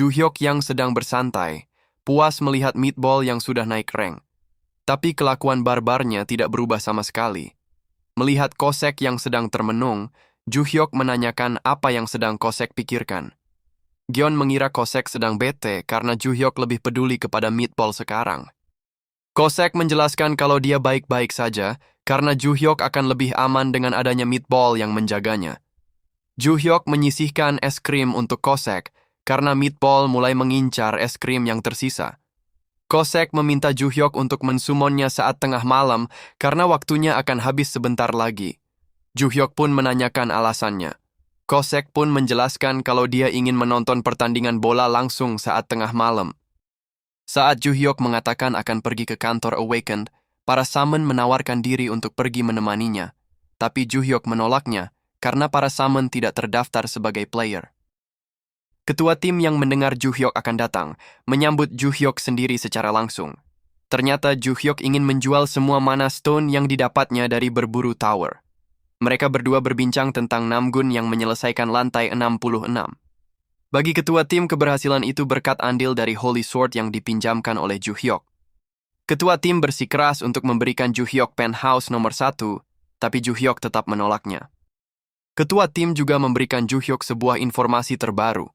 Ju-hyuk yang sedang bersantai, puas melihat Meatball yang sudah naik rank. Tapi kelakuan barbarnya tidak berubah sama sekali. Melihat Kosek yang sedang termenung, Ju-hyuk menanyakan apa yang sedang Kosek pikirkan. Gyeon mengira Kosek sedang bete karena Ju-hyuk lebih peduli kepada Meatball sekarang. Kosek menjelaskan kalau dia baik-baik saja karena Ju-hyuk akan lebih aman dengan adanya Meatball yang menjaganya. Ju-hyuk menyisihkan es krim untuk Kosek karena Meatball mulai mengincar es krim yang tersisa. Kosek meminta Ju-hyuk untuk mensumonnya saat tengah malam karena waktunya akan habis sebentar lagi. Ju-hyuk pun menanyakan alasannya. Kosek pun menjelaskan kalau dia ingin menonton pertandingan bola langsung saat tengah malam. Saat Ju-hyuk mengatakan akan pergi ke kantor Awakened, para Summon menawarkan diri untuk pergi menemaninya. Tapi Ju-hyuk menolaknya karena para Summon tidak terdaftar sebagai player. Ketua tim yang mendengar Ju-hyuk akan datang, menyambut Ju-hyuk sendiri secara langsung. Ternyata Ju-hyuk ingin menjual semua mana stone yang didapatnya dari berburu tower. Mereka berdua berbincang tentang Namgun yang menyelesaikan lantai 66. Bagi ketua tim, keberhasilan itu berkat andil dari Holy Sword yang dipinjamkan oleh Ju-hyuk. Ketua tim bersikeras untuk memberikan Ju-hyuk penthouse nomor 1, tapi Ju-hyuk tetap menolaknya. Ketua tim juga memberikan Ju-hyuk sebuah informasi terbaru.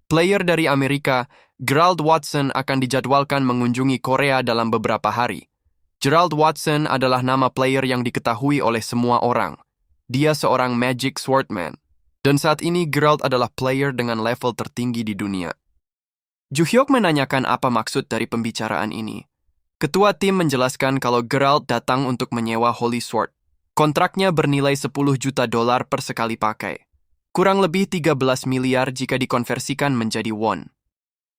Player dari Amerika, Gerald Watson akan dijadwalkan mengunjungi Korea dalam beberapa hari. Gerald Watson adalah nama player yang diketahui oleh semua orang. Dia seorang Magic Swordman. Dan saat ini Gerald adalah player dengan level tertinggi di dunia. Ju-hyuk menanyakan apa maksud dari pembicaraan ini. Ketua tim menjelaskan kalau Gerald datang untuk menyewa Holy Sword. Kontraknya bernilai 10 juta dolar per sekali pakai. Kurang lebih 13 miliar jika dikonversikan menjadi won.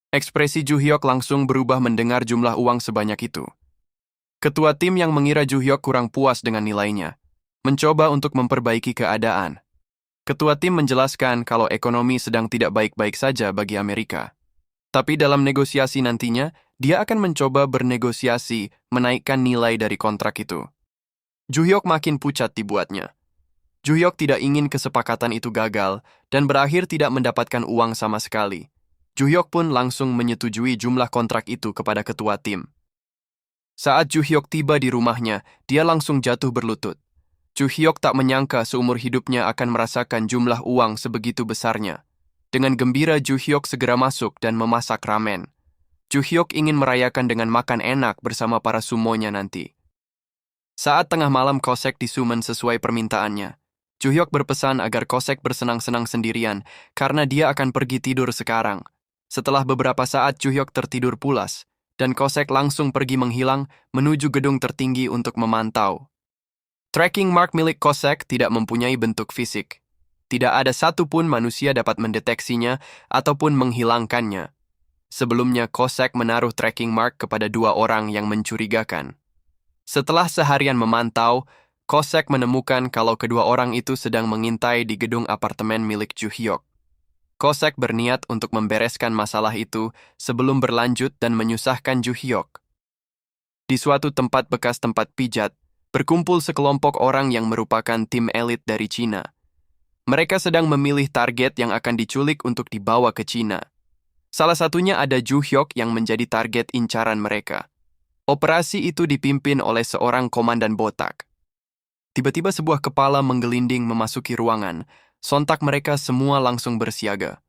Ekspresi Ju-hyuk langsung berubah mendengar jumlah uang sebanyak itu. Ketua tim yang mengira Ju-hyuk kurang puas dengan nilainya, mencoba untuk memperbaiki keadaan. Ketua tim menjelaskan kalau ekonomi sedang tidak baik-baik saja bagi Amerika. Tapi dalam negosiasi nantinya, dia akan mencoba bernegosiasi menaikkan nilai dari kontrak itu. Ju-hyuk makin pucat dibuatnya. Ju-hyuk tidak ingin kesepakatan itu gagal dan berakhir tidak mendapatkan uang sama sekali. Ju-hyuk pun langsung menyetujui jumlah kontrak itu kepada ketua tim. Saat Ju-hyuk tiba di rumahnya, dia langsung jatuh berlutut. Ju-hyuk tak menyangka seumur hidupnya akan merasakan jumlah uang sebegitu besarnya. Dengan gembira Ju-hyuk segera masuk dan memasak ramen. Ju-hyuk ingin merayakan dengan makan enak bersama para sumonya nanti. Saat tengah malam Kosek disummon sesuai permintaannya. Ju-hyuk berpesan agar Kosek bersenang-senang sendirian karena dia akan pergi tidur sekarang. Setelah beberapa saat Ju-hyuk tertidur pulas, dan Kosek langsung pergi menghilang menuju gedung tertinggi untuk memantau. Tracking mark milik Kosek tidak mempunyai bentuk fisik. Tidak ada satupun manusia dapat mendeteksinya ataupun menghilangkannya. Sebelumnya Kosek menaruh tracking mark kepada 2 orang yang mencurigakan. Setelah seharian memantau, Kosek menemukan kalau kedua orang itu sedang mengintai di gedung apartemen milik Ju-hyuk. Kosek berniat untuk membereskan masalah itu sebelum berlanjut dan menyusahkan Ju-hyuk. Di suatu tempat bekas tempat pijat, berkumpul sekelompok orang yang merupakan tim elit dari Cina. Mereka sedang memilih target yang akan diculik untuk dibawa ke Cina. Salah satunya ada Ju-hyuk yang menjadi target incaran mereka. Operasi itu dipimpin oleh seorang komandan botak. Tiba-tiba sebuah kepala menggelinding memasuki ruangan. Sontak mereka semua langsung bersiaga.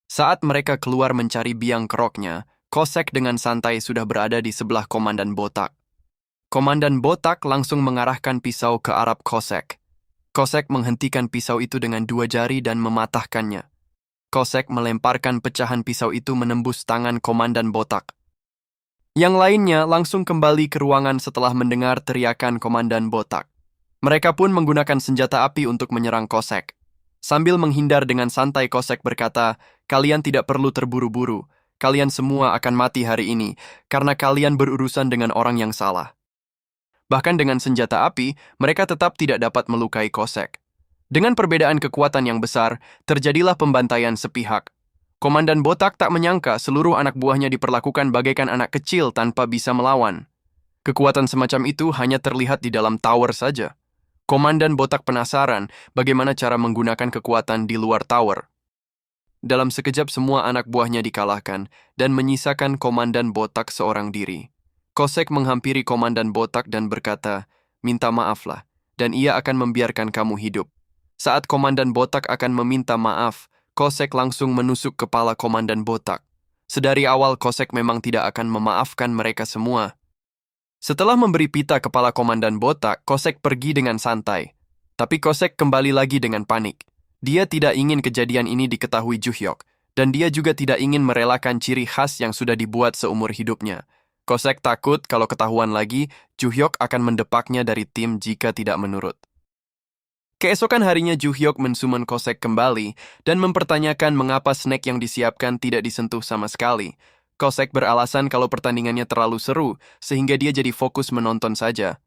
Saat mereka keluar mencari biang keroknya, Kosek dengan santai sudah berada di sebelah komandan botak. Komandan botak langsung mengarahkan pisau ke arah Kosek. Kosek menghentikan pisau itu dengan 2 jari dan mematahkannya. Kosek melemparkan pecahan pisau itu menembus tangan komandan botak. Yang lainnya langsung kembali ke ruangan setelah mendengar teriakan komandan botak. Mereka pun menggunakan senjata api untuk menyerang Kosek. Sambil menghindar dengan santai, Kosek berkata, "Kalian tidak perlu terburu-buru. Kalian semua akan mati hari ini karena kalian berurusan dengan orang yang salah." Bahkan dengan senjata api, mereka tetap tidak dapat melukai Kosek. Dengan perbedaan kekuatan yang besar, terjadilah pembantaian sepihak. Komandan botak tak menyangka seluruh anak buahnya diperlakukan bagaikan anak kecil tanpa bisa melawan. Kekuatan semacam itu hanya terlihat di dalam tower saja. Komandan botak penasaran bagaimana cara menggunakan kekuatan di luar tower. Dalam sekejap semua anak buahnya dikalahkan dan menyisakan Komandan Botak seorang diri. Kosek menghampiri Komandan Botak dan berkata, "Minta maaflah, dan ia akan membiarkan kamu hidup." Saat Komandan Botak akan meminta maaf, Kosek langsung menusuk kepala Komandan Botak. Sedari awal Kosek memang tidak akan memaafkan mereka semua. Setelah memberi pita kepala Komandan Botak, Kosek pergi dengan santai. Tapi Kosek kembali lagi dengan panik. Dia tidak ingin kejadian ini diketahui Juhyok, dan dia juga tidak ingin merelakan ciri khas yang sudah dibuat seumur hidupnya. Kosek takut kalau ketahuan lagi, Juhyok akan mendepaknya dari tim jika tidak menurut. Keesokan harinya Juhyok mensummon Kosek kembali dan mempertanyakan mengapa snack yang disiapkan tidak disentuh sama sekali. Kosek beralasan kalau pertandingannya terlalu seru, sehingga dia jadi fokus menonton saja.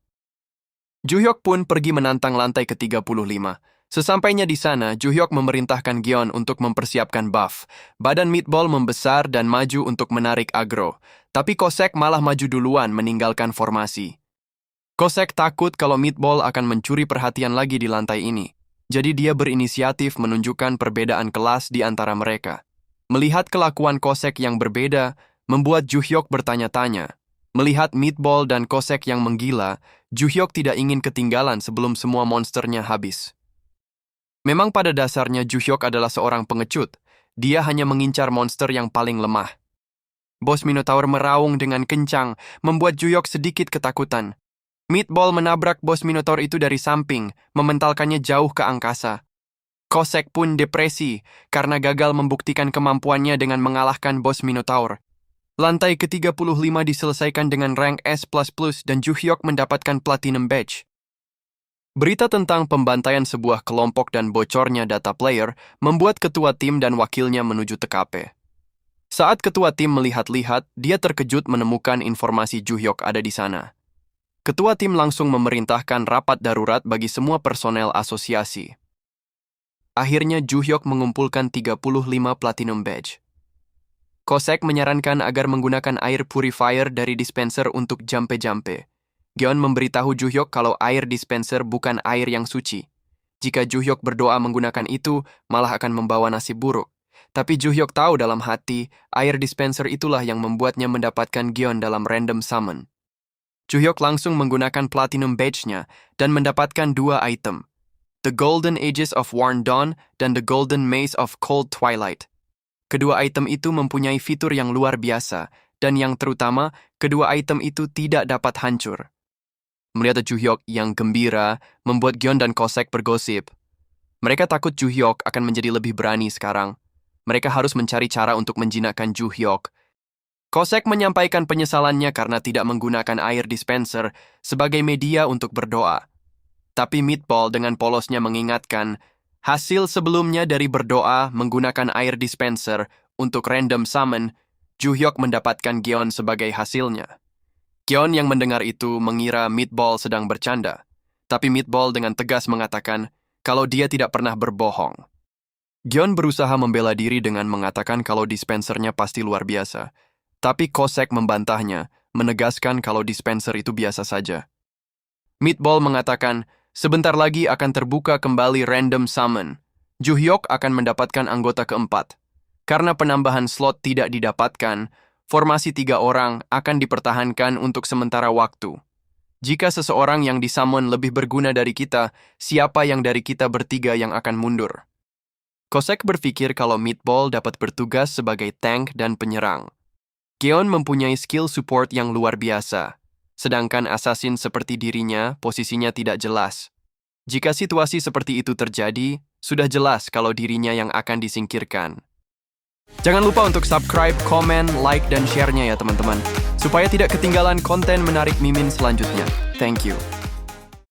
Juhyok pun pergi menantang lantai ke-35. Sesampainya di sana, Juhyok memerintahkan Gion untuk mempersiapkan buff. Badan Meatball membesar dan maju untuk menarik agro. Tapi Kosek malah maju duluan meninggalkan formasi. Kosek takut kalau Meatball akan mencuri perhatian lagi di lantai ini. Jadi dia berinisiatif menunjukkan perbedaan kelas di antara mereka. Melihat kelakuan Kosek yang berbeda, membuat Juhyok bertanya-tanya. Melihat Meatball dan Kosek yang menggila, Juhyok tidak ingin ketinggalan sebelum semua monsternya habis. Memang pada dasarnya Juhyok adalah seorang pengecut. Dia hanya mengincar monster yang paling lemah. Bos Minotaur meraung dengan kencang, membuat Juhyok sedikit ketakutan. Meatball menabrak bos Minotaur itu dari samping, mementalkannya jauh ke angkasa. Kosek pun depresi karena gagal membuktikan kemampuannya dengan mengalahkan bos Minotaur. Lantai ke-35 diselesaikan dengan rank S++ dan Juhyok mendapatkan Platinum Badge. Berita tentang pembantaian sebuah kelompok dan bocornya data player membuat ketua tim dan wakilnya menuju TKP. Saat ketua tim melihat-lihat, dia terkejut menemukan informasi Juhyok ada di sana. Ketua tim langsung memerintahkan rapat darurat bagi semua personel asosiasi. Akhirnya Juhyok mengumpulkan 35 Platinum Badge. Kosek menyarankan agar menggunakan air purifier dari dispenser untuk jampe-jampe. Gion memberitahu Juhyok kalau air dispenser bukan air yang suci. Jika Juhyok berdoa menggunakan itu, malah akan membawa nasib buruk. Tapi Juhyok tahu dalam hati, air dispenser itulah yang membuatnya mendapatkan Gion dalam random summon. Juhyok langsung menggunakan Platinum Badge-nya dan mendapatkan 2 item. The Golden Aegis of Worn Dawn dan The Golden Maze of Cold Twilight. Kedua item itu mempunyai fitur yang luar biasa, dan yang terutama, kedua item itu tidak dapat hancur. Melihat Juhyok yang gembira, membuat Gion dan Kosek bergosip. Mereka takut Juhyok akan menjadi lebih berani sekarang. Mereka harus mencari cara untuk menjinakkan Juhyok. Kosek menyampaikan penyesalannya karena tidak menggunakan air dispenser sebagai media untuk berdoa. Tapi Meatball dengan polosnya mengingatkan, hasil sebelumnya dari berdoa menggunakan air dispenser untuk random summon, Juhyok mendapatkan Gion sebagai hasilnya. Gion yang mendengar itu mengira Meatball sedang bercanda, tapi Meatball dengan tegas mengatakan kalau dia tidak pernah berbohong. Gion berusaha membela diri dengan mengatakan kalau dispensernya pasti luar biasa, tapi Kosek membantahnya, menegaskan kalau dispenser itu biasa saja. Meatball mengatakan, sebentar lagi akan terbuka kembali random summon. Juhyok akan mendapatkan anggota keempat. Karena penambahan slot tidak didapatkan, formasi 3 orang akan dipertahankan untuk sementara waktu. Jika seseorang yang disummon lebih berguna dari kita, siapa yang dari kita bertiga yang akan mundur? Kosek berpikir kalau Meatball dapat bertugas sebagai tank dan penyerang. Gion mempunyai skill support yang luar biasa, sedangkan assassin seperti dirinya posisinya tidak jelas. Jika situasi seperti itu terjadi, sudah jelas kalau dirinya yang akan disingkirkan. Jangan lupa untuk subscribe, komen, like, dan share-nya ya teman-teman, supaya tidak ketinggalan konten menarik Mimin selanjutnya. Thank you.